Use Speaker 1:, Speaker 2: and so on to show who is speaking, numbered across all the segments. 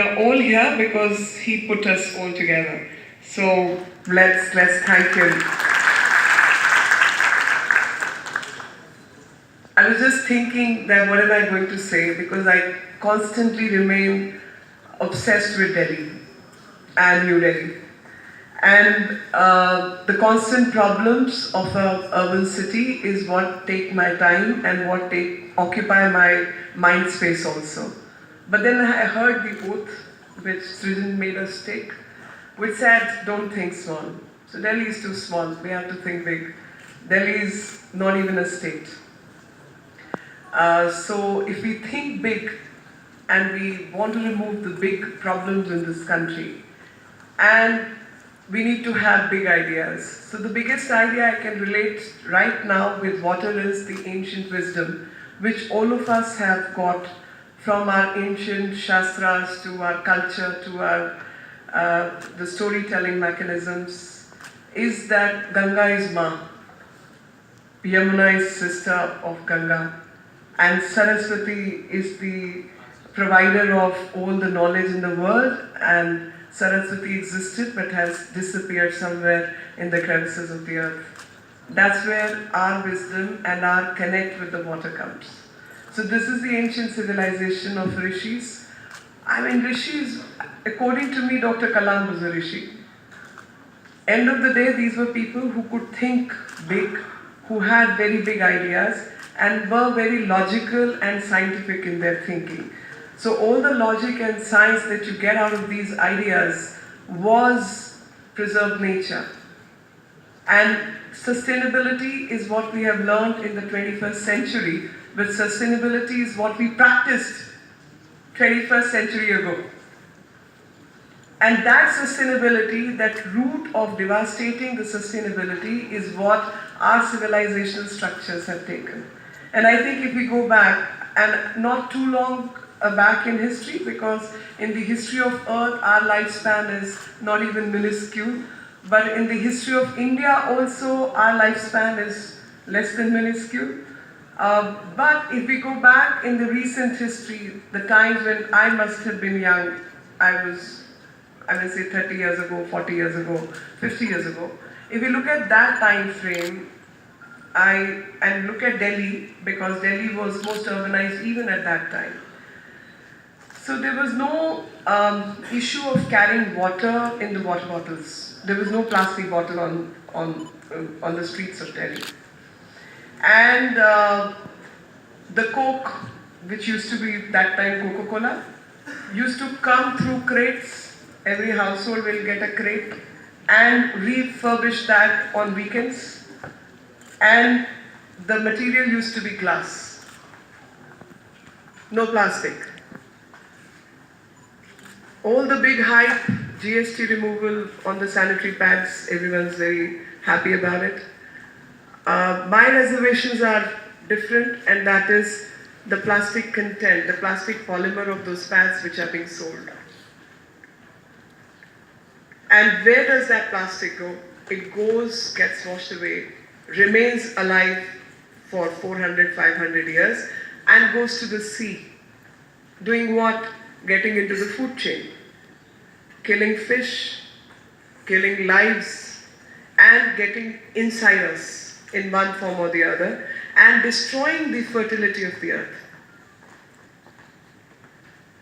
Speaker 1: are all here because he put us all together. So let's thank him. I was just thinking that what am I going to say, because I constantly remain obsessed with Delhi and New Delhi. And the constant problems of an urban city is what take my time and what occupy my mind space also. But then I heard the oath which Srijan made us take, which said, don't think small. So Delhi is too small, we have to think big. Delhi is not even a state. So if we think big and we want to remove the big problems in this country, and we need to have big ideas. So the biggest idea I can relate right now with water is the ancient wisdom, which all of us have got from our ancient shastras to our culture to our the storytelling mechanisms, is that Ganga is Ma, Yamuna is sister of Ganga, and Saraswati is the provider of all the knowledge in the world, and Saraswati existed but has disappeared somewhere in the crevices of the earth. That's where our wisdom and our connect with the water comes. So this is the ancient civilization of rishis. I mean, rishis, according to me, Dr. Kalam was a rishi. End of the day, these were people who could think big, who had very big ideas, and were very logical and scientific in their thinking. So all the logic and science that you get out of these ideas was preserved nature. And sustainability is what we have learned in the 21st century, but sustainability is what we practiced 21st century ago. And that sustainability, that root of devastating the sustainability, is what our civilizational structures have taken. And I think if we go back, and not too long back in history, because in the history of Earth, our lifespan is not even minuscule, but in the history of India also, our lifespan is less than minuscule. But if we go back in the recent history, the times when I must have been young, I will say 30 years ago, 40 years ago, 50 years ago. If we look at that time frame, and look at Delhi, because Delhi was most urbanized even at that time. So there was no issue of carrying water in the water bottles. There was no plastic bottle on the streets of Delhi. And the Coke, which used to be that time Coca-Cola, used to come through crates. Every household will get a crate and refurbish that on weekends. And the material used to be glass, no plastic. All the big hype, GST removal on the sanitary pads, everyone's very happy about it. My reservations are different, and that is the plastic content, the plastic polymer of those pads which are being sold. And where does that plastic go? It goes, gets washed away, remains alive for 400, 500 years, and goes to the sea. Doing what? Getting into the food chain. Killing fish, killing lives, and getting inside us in one form or the other, and destroying the fertility of the earth.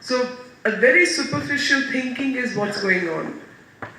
Speaker 1: So a very superficial thinking is what's going on.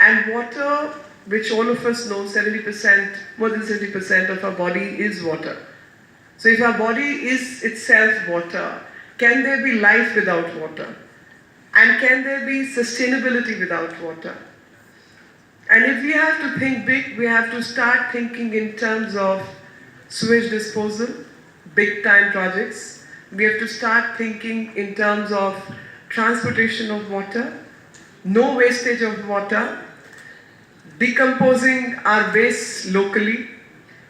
Speaker 1: And water, which all of us know, 70%, more than 70% of our body is water. So if our body is itself water, can there be life without water? And can there be sustainability without water? And if we have to think big, we have to start thinking in terms of sewage disposal, big time projects. We have to start thinking in terms of transportation of water, no wastage of water, decomposing our waste locally,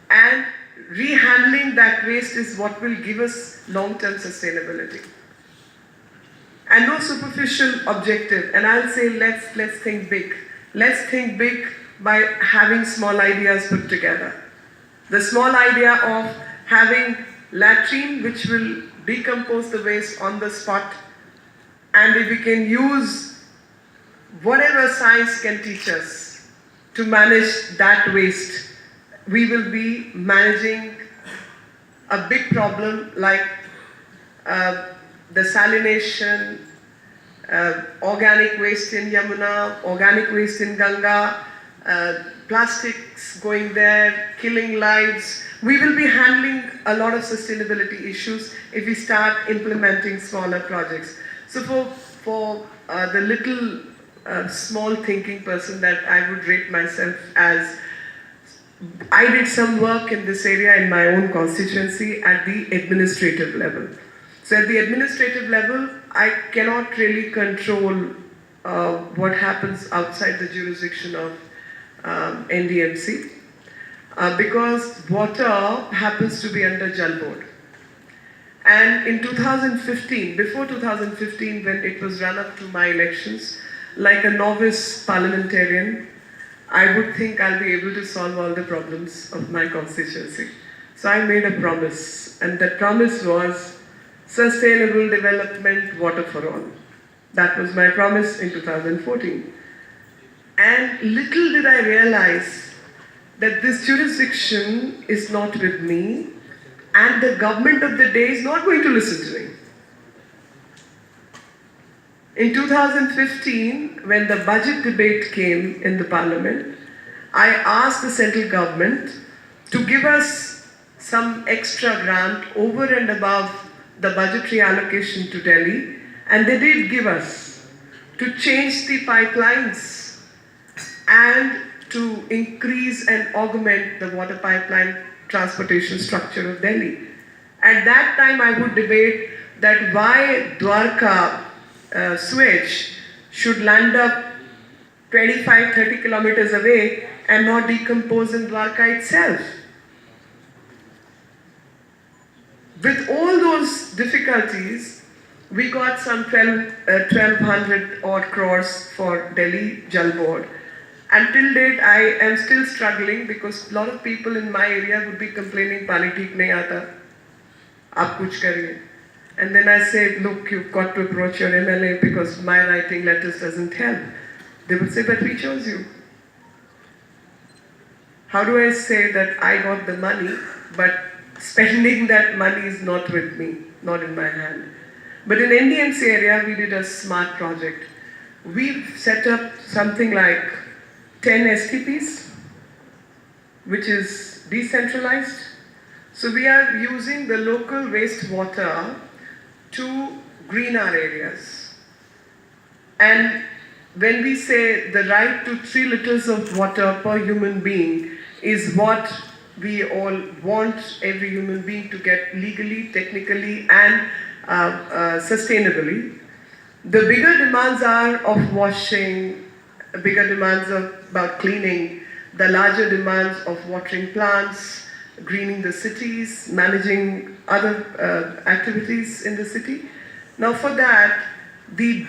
Speaker 1: and rehandling that waste is what will give us long-term sustainability. And no superficial objective. And I'll say let's think big. Let's think big by having small ideas put together. The small idea of having latrine which will decompose the waste on the spot, and if we can use whatever science can teach us to manage that waste, we will be managing a big problem like the salination, organic waste in Yamuna, organic waste in Ganga, plastics going there, killing lives. We will be handling a lot of sustainability issues if we start implementing smaller projects. So for the little small thinking person that I would rate myself as, I did some work in this area in my own constituency at the administrative level. So at the administrative level, I cannot really control what happens outside the jurisdiction of NDMC because water happens to be under Jal Board. And in 2015, before 2015, when it was run up to my elections, like a novice parliamentarian, I would think I'll be able to solve all the problems of my constituency. So I made a promise, and that promise was sustainable development, water for all. That was my promise in 2014. And little did I realize that this jurisdiction is not with me, and the government of the day is not going to listen to me. In 2015, when the budget debate came in the parliament, I asked the central government to give us some extra grant over and above the budgetary allocation to Delhi, and they did give us to change the pipelines and to increase and augment the water pipeline transportation structure of Delhi. At that time, I would debate that why Dwarka sewage should land up 25-30 kilometers away and not decompose in Dwarka itself. With all those difficulties, we got some 1200 odd crores for Delhi Jal Board. Until date, I am still struggling because a lot of people in my area would be complaining, "Pani theek nahi aata, aap kuch kariye." And then I say, "Look, you've got to approach your MLA because my writing letters doesn't help." They would say, "But we chose you." How do I say that I got the money, but spending that money is not with me, not in my hand? But in NDMC area, we did a smart project. We've set up something like 10 STPs, which is decentralized. So we are using the local wastewater to green our areas. And when we say the right to 3 liters of water per human being is what we all want every human being to get legally, technically, and sustainably. The bigger demands are of washing, bigger demands about cleaning, the larger demands of watering plants, greening the cities, managing other activities in the city. Now for that, the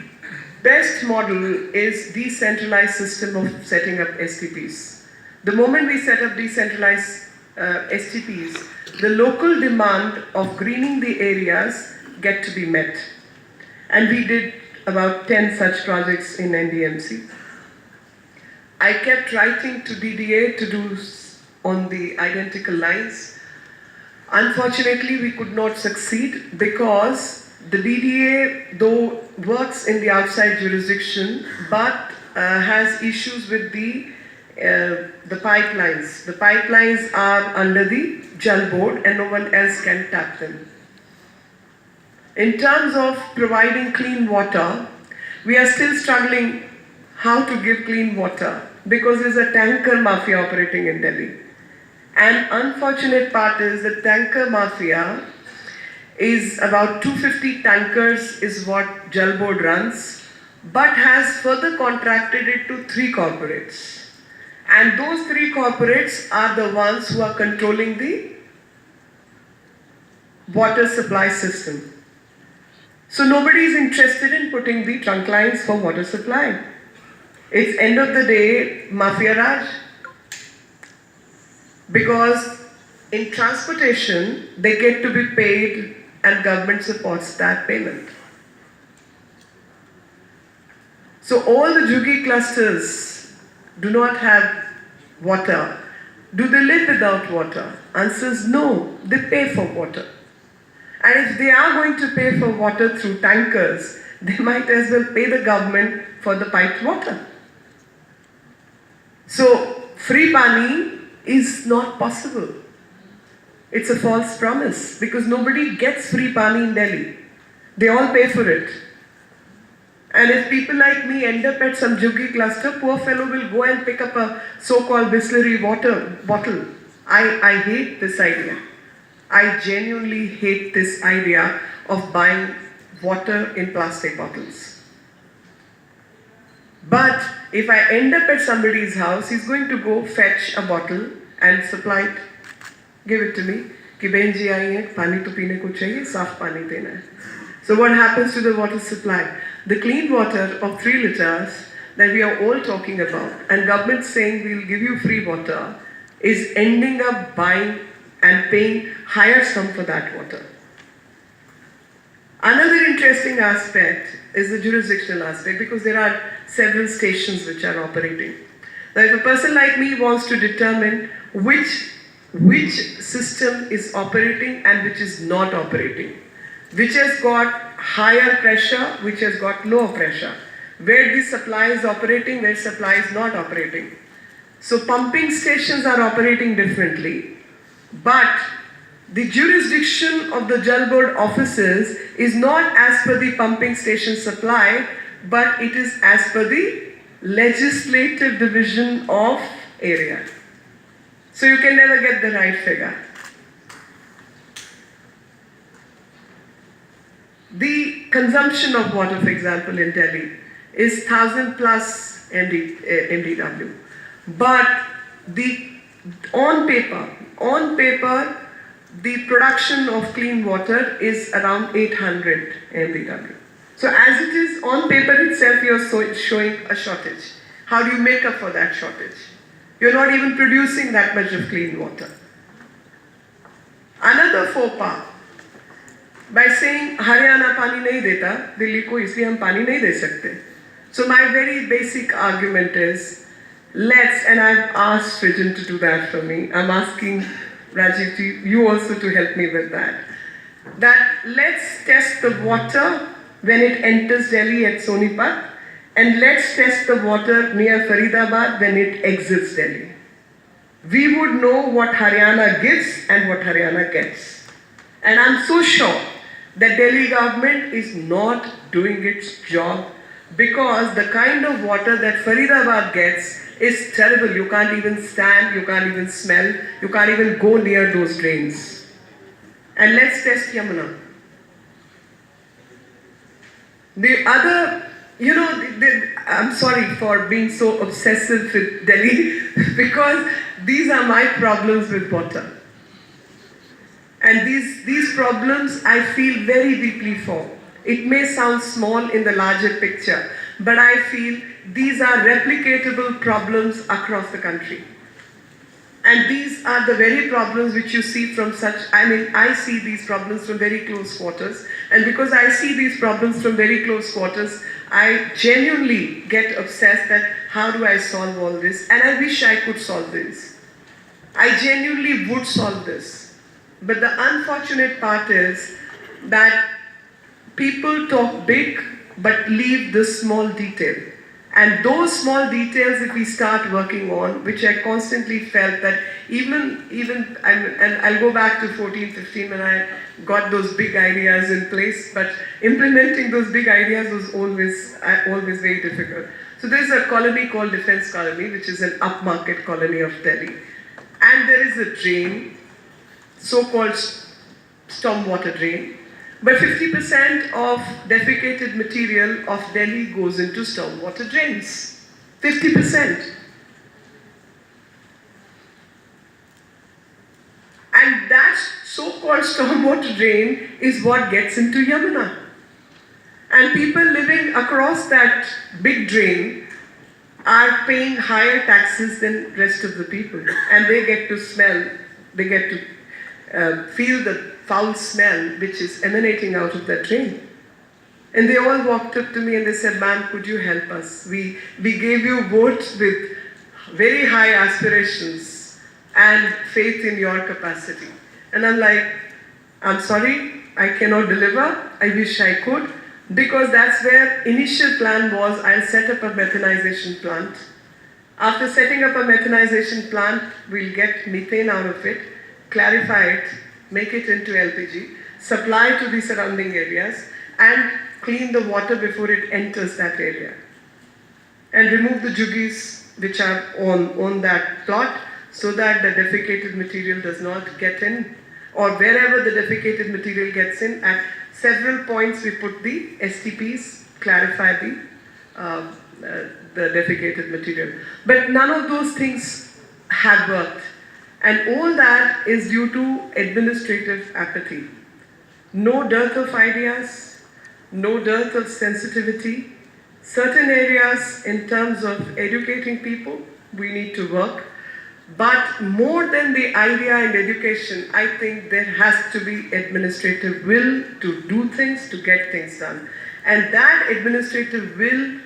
Speaker 1: best model is decentralized system of setting up STPs. The moment we set up decentralized STPs, the local demand of greening the areas get to be met. And we did about 10 such projects in NDMC. I kept writing to DDA to do on the identical lines. Unfortunately, we could not succeed because the DDA, though works in the outside jurisdiction, but has issues with the pipelines. The pipelines are under the Jal Board and no one else can tap them. In terms of providing clean water, we are still struggling how to give clean water because there's a tanker mafia operating in Delhi. And unfortunate part is the tanker mafia is about 250 tankers is what Jal Board runs, but has further contracted it to 3 corporates. And those 3 corporates are the ones who are controlling the water supply system. So nobody is interested in putting the trunk lines for water supply. It's end of the day, Mafia Raj. Because in transportation, they get to be paid and government supports that payment. So all the Jhuggi clusters do not have water. Do they live without water? Answer is no, they pay for water. And if they are going to pay for water through tankers, they might as well pay the government for the piped water. So, free pani is not possible. It's a false promise because nobody gets free pani in Delhi. They all pay for it. And if people like me end up at some Jhuggi cluster, poor fellow will go and pick up a so-called Bisleri water bottle. I hate this idea. I genuinely hate this idea of buying water in plastic bottles. But if I end up at somebody's house, he's going to go fetch a bottle and supply it. Give it to me. Ki behan ji aayi hai, pani to peene ko chahiye, saaf pani dena hai. So what happens to the water supply? The clean water of 3 liters that we are all talking about, and government saying we'll give you free water, is ending up buying and paying higher sum for that water. Another interesting aspect is the jurisdictional aspect, because there are several stations which are operating. Now if a person like me wants to determine which system is operating and which is not operating, which has got higher pressure, which has got lower pressure, where the supply is operating, where supply is not operating. So pumping stations are operating differently, but the jurisdiction of the Jal Board offices is not as per the pumping station supply, but it is as per the legislative division of area. So you can never get the right figure. The consumption of water, for example, in Delhi is 1,000 plus MDW. But on paper, the production of clean water is around 800 MDW. So as it is on paper itself, you are showing a shortage. How do you make up for that shortage? You're not even producing that much of clean water. Another faux pas, by saying Haryana pani nahi deta, Delhi ko isliye hum pani nahi de sakte. So my very basic argument is, and I've asked Srijan to do that for me. I'm asking Rajiv ji, you also to help me with that. That let's test the water when it enters Delhi at Sonipat, and let's test the water near Faridabad when it exits Delhi. We would know what Haryana gives and what Haryana gets. And I'm so sure that Delhi government is not doing its job, because the kind of water that Faridabad gets is terrible. You can't even stand, you can't even smell, you can't even go near those drains. And let's test Yamuna. The other, I'm sorry for being so obsessive with Delhi, because these are my problems with water. And these problems I feel very deeply for. It may sound small in the larger picture, but I feel these are replicatable problems across the country. And these are the very problems which you see from I see these problems from very close quarters. And because I see these problems from very close quarters, I genuinely get obsessed that how do I solve all this? And I wish I could solve this. I genuinely would solve this. But the unfortunate part is that people talk big but leave the small detail. And those small details, if we start working on, which I constantly felt that and I'll go back to 14, 15 when I got those big ideas in place, but implementing those big ideas was always very difficult. So there's a colony called Defense Colony, which is an upmarket colony of Delhi. And there is a drain, so-called stormwater drain. But 50% of defecated material of Delhi goes into stormwater drains. 50%. And that so-called stormwater drain is what gets into Yamuna. And people living across that big drain are paying higher taxes than rest of the people. And they get to smell, they get to feel the foul smell which is emanating out of that drain. And they all walked up to me and they said, ma'am, could you help us? We gave you votes with very high aspirations and faith in your capacity. And I'm like, I'm sorry, I cannot deliver. I wish I could. Because that's where initial plan was, I'll set up a methanization plant. After setting up a methanization plant, we'll get methane out of it, clarify it, make it into LPG, supply to the surrounding areas, and clean the water before it enters that area. And remove the juggies which are on that plot so that the defecated material does not get in, or wherever the defecated material gets in, at several points we put the STPs, clarify the defecated material. But none of those things have worked. And all that is due to administrative apathy. No dearth of ideas, no dearth of sensitivity. Certain areas in terms of educating people, we need to work. But more than the idea and education, I think there has to be administrative will to do things, to get things done. And that administrative will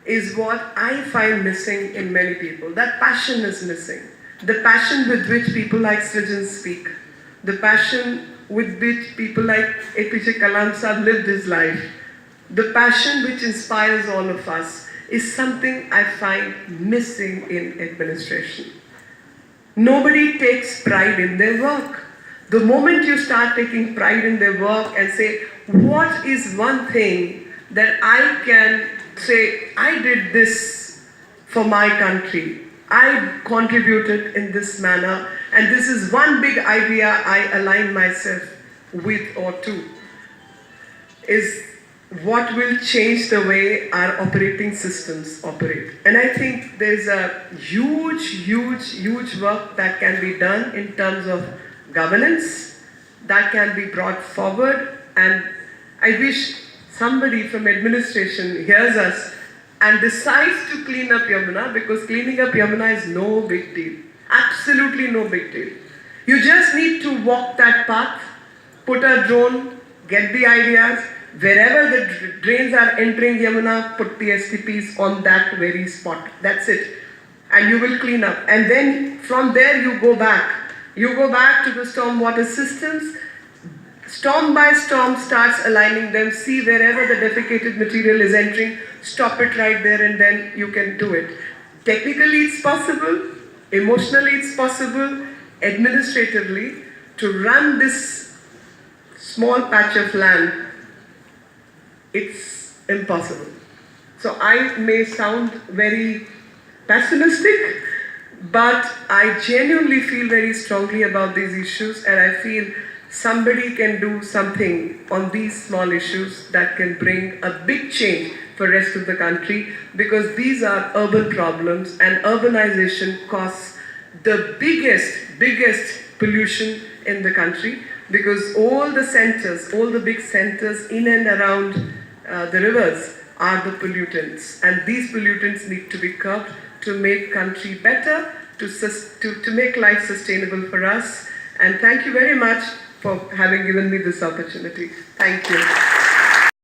Speaker 1: is what I find missing in many people. That passion is missing. The passion with which people like Srijan speak. The passion with which people like APJ Kalam Sahab lived his life. The passion which inspires all of us is something I find missing in administration. Nobody takes pride in their work. The moment you start taking pride in their work and say, what is one thing that I can say, I did this for my country, I contributed in this manner, and this is one big idea I align myself with or to, is what will change the way our operating systems operate. And I think there's a huge work that can be done in terms of governance that can be brought forward. And I wish somebody from administration hears us and decides to clean up Yamuna, because cleaning up Yamuna is no big deal. Absolutely no big deal. You just need to walk that path, put a drone, get the ideas. Wherever the drains are entering Yamuna, put the STPs on that very spot. That's it. And you will clean up. And then from there you go back. You go back to the stormwater systems. Storm by storm starts aligning them. See wherever the defecated material is entering, stop it right there, and then you can do it. Technically it's possible. Emotionally it's possible. Administratively, to run this small patch of land, it's impossible. So I may sound very pessimistic, but I genuinely feel very strongly about these issues, and I feel somebody can do something on these small issues that can bring a big change for the rest of the country, because these are urban problems, and urbanization causes the biggest pollution in the country, because all the centers, all the big centers in and around the rivers are the pollutants, and these pollutants need to be curbed to make country better, to make life sustainable for us. And thank you very much for having given me this opportunity. Thank you.